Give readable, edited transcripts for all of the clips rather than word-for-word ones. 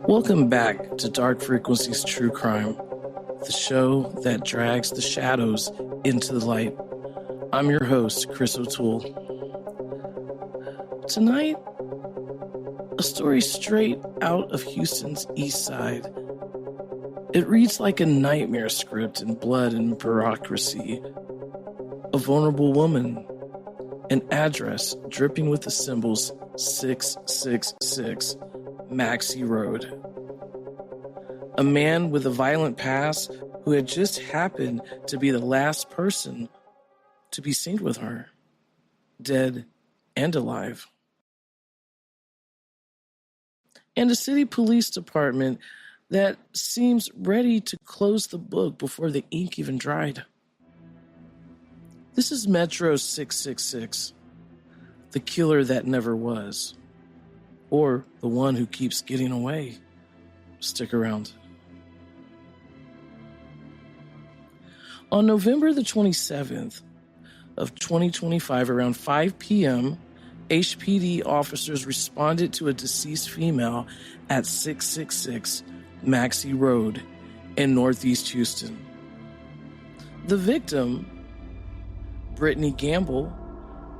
Welcome back to Dark Frequencies True Crime, the show that drags the shadows into the light. I'm your host, Chris O'Toole. Tonight, a story straight out of Houston's East Side. It reads like a nightmare script in blood and bureaucracy. A vulnerable woman, an address dripping with the symbols 666 Maxey Road. A man with a violent past who had just happened to be the last person to be seen with her, dead and alive. And a city police department that seems ready to close the book before the ink even dried. This is Metro 666, the killer that never was, or the one who keeps getting away. Stick around. On November the 27th of 2025, around 5 p.m., HPD officers responded to a deceased female at 666 Maxey Road in Northeast Houston. The victim, Brittany Gamble,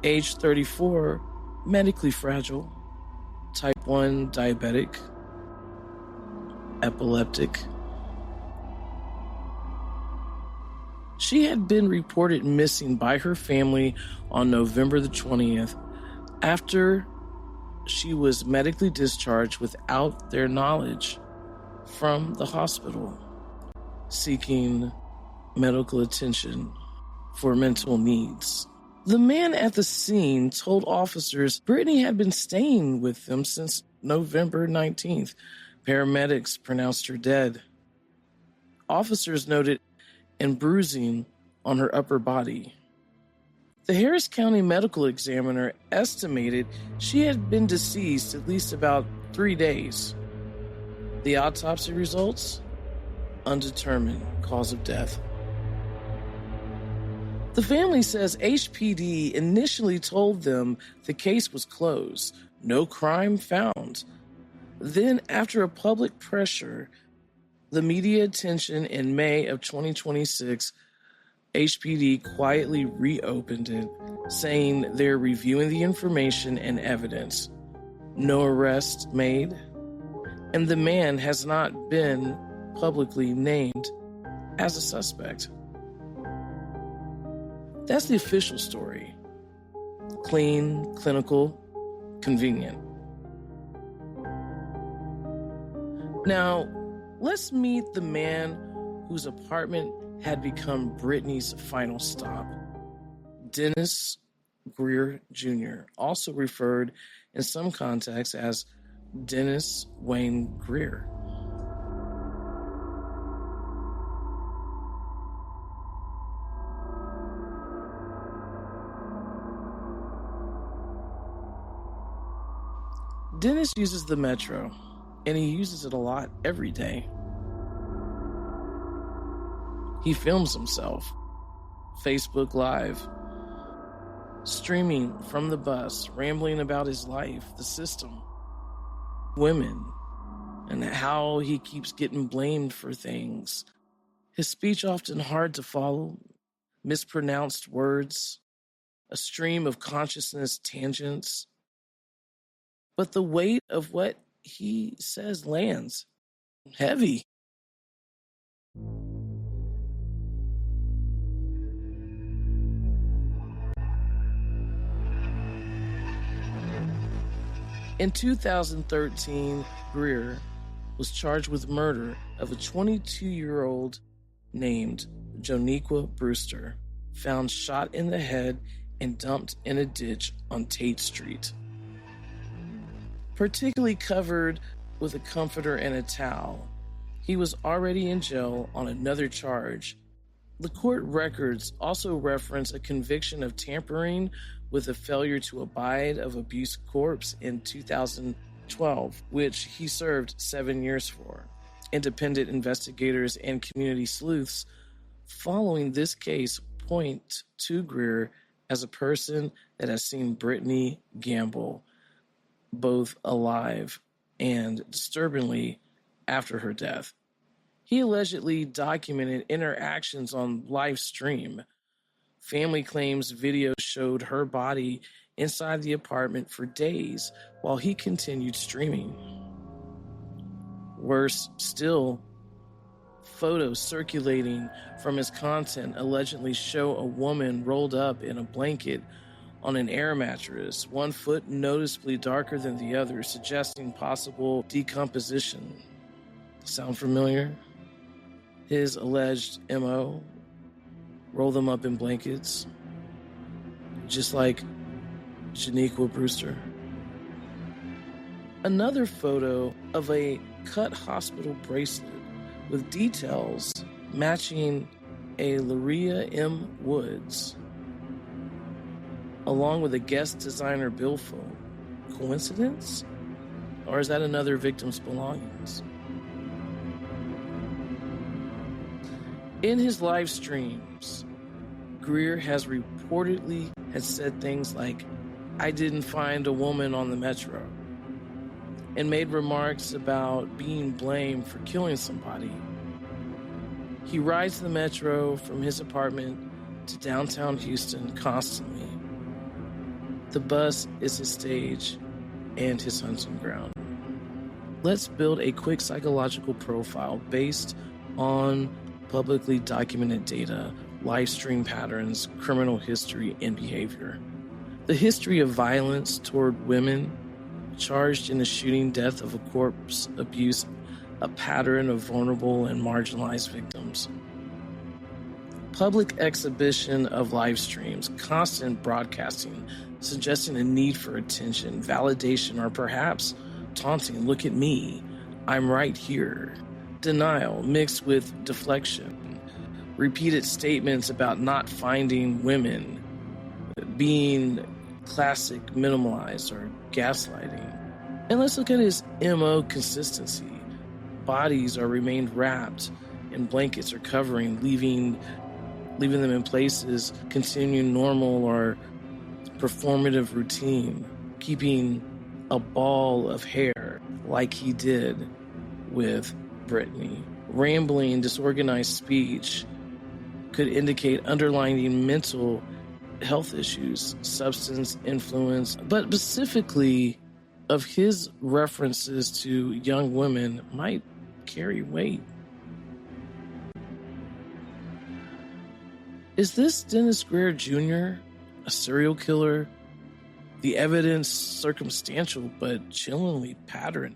age 34, medically fragile, type 1 diabetic, epileptic. She had been reported missing by her family on November the 20th after she was medically discharged without their knowledge from the hospital, seeking medical attention for mental needs. The man at the scene told officers Brittany had been staying with them since November 19th. Paramedics pronounced her dead. Officers noted and bruising on her upper body. The Harris County medical examiner estimated she had been deceased at least about 3 days. The autopsy results? Undetermined cause of death. The family says HPD initially told them the case was closed, no crime found. Then, after a public pressure, the media attention in May of 2026, HPD quietly reopened it, saying they're reviewing the information and evidence. No arrest made, and the man has not been publicly named as a suspect. That's the official story. Clean, clinical, convenient. Now, let's meet the man whose apartment had become Brittany's final stop. Dennis Greer Jr., also referred in some contexts as Dennis Wayne Greer. Dennis uses the Metro, and he uses it a lot every day. He films himself, Facebook Live, streaming from the bus, rambling about his life, the system, women, and how he keeps getting blamed for things. His speech often hard to follow, mispronounced words, a stream of consciousness tangents. But the weight of what he says lands heavy. In 2013, Greer was charged with murder of a 22-year-old named Joniqua Brewster, found shot in the head and dumped in a ditch on Tate Street. Particularly covered with a comforter and a towel, he was already in jail on another charge. The court records also reference a conviction of tampering with a failure to abide of abuse corpse in 2012, which he served 7 years for. Independent investigators and community sleuths following this case point to Greer as a person that has seen Brittany Gamble both alive and disturbingly after her death. He allegedly documented interactions on live stream. Family claims video showed her body inside the apartment for days while he continued streaming. Worse still, photos circulating from his content allegedly show a woman rolled up in a blanket on an air mattress, one foot noticeably darker than the other, suggesting possible decomposition. Sound familiar? His alleged MO, roll them up in blankets, just like Janiqua Brewster. Another photo of a cut hospital bracelet with details matching a Laria M. Woods, along with a guest designer billfold. Coincidence? Or is that another victim's belongings? In his live streams, Greer has reportedly said things like, "I didn't find a woman on the metro," and made remarks about being blamed for killing somebody. He rides the metro from his apartment to downtown Houston constantly. The bus is his stage and his hunting ground. Let's build a quick psychological profile based on publicly documented data, live stream patterns, criminal history, and behavior. The history of violence toward women charged in the shooting death of a corpse abuse, a pattern of vulnerable and marginalized victims. Public exhibition of live streams, constant broadcasting, suggesting a need for attention, validation, or perhaps taunting, "Look at me, I'm right here." Denial mixed with deflection, repeated statements about not finding women, being classic minimalized or gaslighting. And let's look at his MO consistency. Bodies are remained wrapped in blankets or covering, leaving them in places, continuing normal or performative routine, keeping a ball of hair like he did with Brittany. Rambling, disorganized speech could indicate underlying mental health issues, substance influence, but specifically of his references to young women might carry weight. Is this Dennis Greer Jr. a serial killer? The evidence circumstantial but chillingly patterned.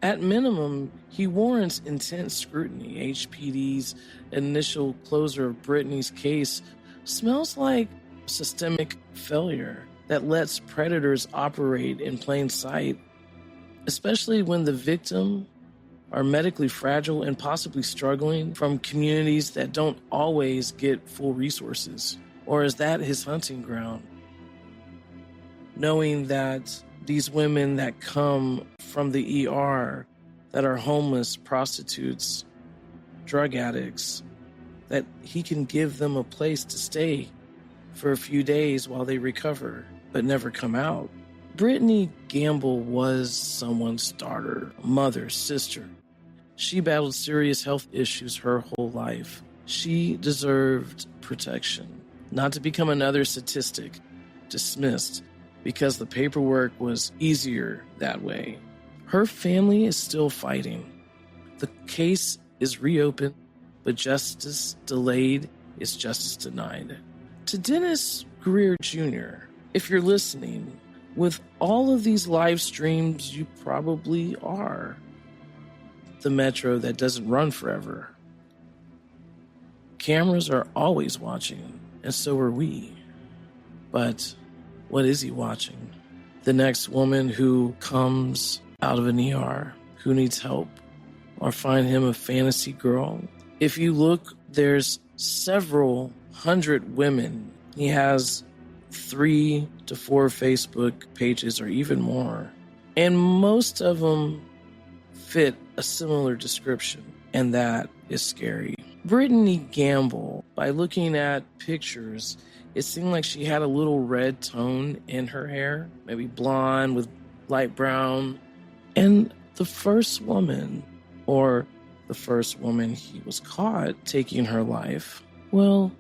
At minimum, he warrants intense scrutiny. HPD's initial closure of Brittany's case smells like systemic failure that lets predators operate in plain sight, especially when the victim are medically fragile and possibly struggling from communities that don't always get full resources. Or is that his hunting ground? Knowing that these women that come from the ER, that are homeless, prostitutes, drug addicts, that he can give them a place to stay for a few days while they recover, but never come out. Brittany Gamble was someone's daughter, mother, sister. She battled serious health issues her whole life. She deserved protection, not to become another statistic, dismissed because the paperwork was easier that way. Her family is still fighting. The case is reopened, but justice delayed is justice denied. To Dennis Greer Jr., if you're listening, with all of these live streams, you probably are the metro that doesn't run forever. Cameras are always watching, and so are we. But what is he watching? The next woman who comes out of an ER, who needs help, or find him a fantasy girl? If you look, there's several hundred women. He has 3 to 4 Facebook pages or even more. And most of them fit a similar description, and that is scary. Brittany Gamble, by looking at pictures, it seemed like she had a little red tone in her hair, maybe blonde with light brown. And the first woman he was caught taking her life, well,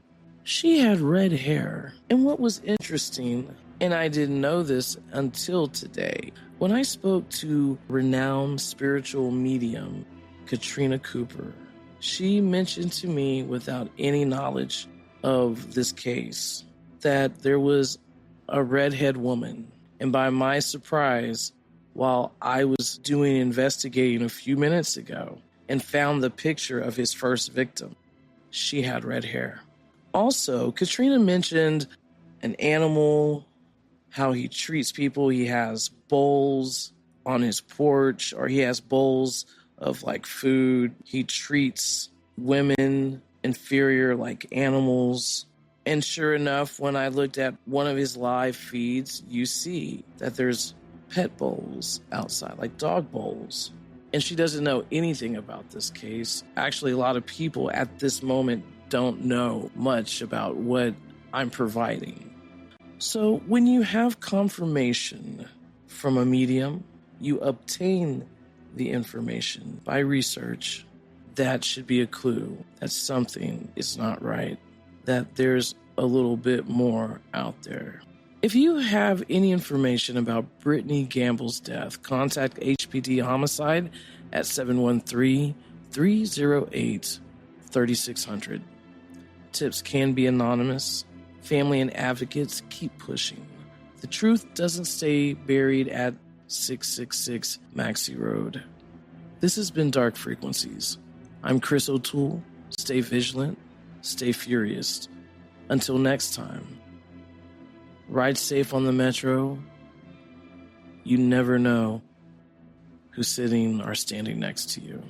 she had red hair. And what was interesting, and I didn't know this until today, when I spoke to renowned spiritual medium Katrina Cooper, she mentioned to me, without any knowledge of this case, that there was a redhead woman. And by my surprise, while I was doing investigating a few minutes ago and found the picture of his first victim, she had red hair. Also, Katrina mentioned an animal, how he treats people. He has bowls on his porch, or he has bowls of like food. He treats women inferior like animals. And sure enough, when I looked at one of his live feeds, you see that there's pet bowls outside, like dog bowls. And she doesn't know anything about this case. Actually, a lot of people at this moment don't know much about what I'm providing. So when you have confirmation from a medium, you obtain the information by research. That should be a clue that something is not right, that there's a little bit more out there. If you have any information about Brittany Gamble's death, contact HPD Homicide at 713-308-3600. Tips can be anonymous. Family and advocates keep pushing. The truth doesn't stay buried at 666 Maxey Road. This has been Dark Frequencies. I'm Chris O'Toole. Stay vigilant, stay furious. Until next time, ride safe on the metro. You never know who's sitting or standing next to you.